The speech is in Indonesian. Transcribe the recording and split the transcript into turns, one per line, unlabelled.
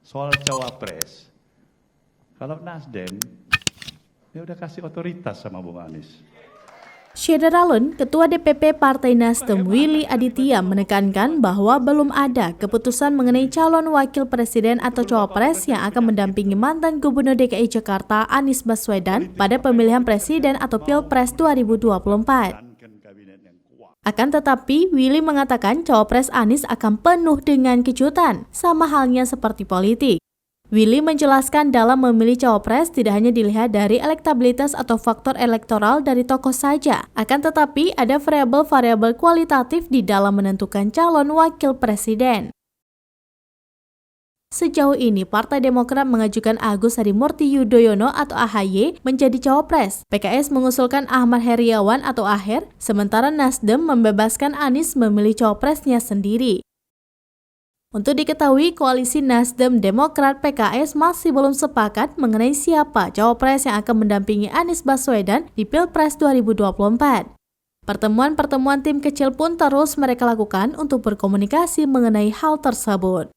soal cawapres, kalau Nasdem, dia udah kasih otoritas sama Bung Anies.
Syederalun, Ketua DPP Partai Nasdem Willy Aditya menekankan bahwa belum ada keputusan mengenai calon wakil presiden atau cawapres yang akan mendampingi mantan Gubernur DKI Jakarta Anies Baswedan pada pemilihan presiden atau Pilpres 2024. Akan tetapi, Willy mengatakan cawapres Anies akan penuh dengan kejutan, sama halnya seperti politik. Willy menjelaskan dalam memilih cawapres tidak hanya dilihat dari elektabilitas atau faktor elektoral dari tokoh saja, akan tetapi ada variabel-variabel kualitatif di dalam menentukan calon wakil presiden. Sejauh ini, Partai Demokrat mengajukan Agus Harimurti Yudhoyono atau AHY menjadi cawapres. PKS mengusulkan Ahmad Heriawan atau Aher, sementara Nasdem membebaskan Anies memilih cawapresnya sendiri. Untuk diketahui, koalisi Nasdem, Demokrat, PKS masih belum sepakat mengenai siapa cawapres yang akan mendampingi Anies Baswedan di Pilpres 2024. Pertemuan-pertemuan tim kecil pun terus mereka lakukan untuk berkomunikasi mengenai hal tersebut.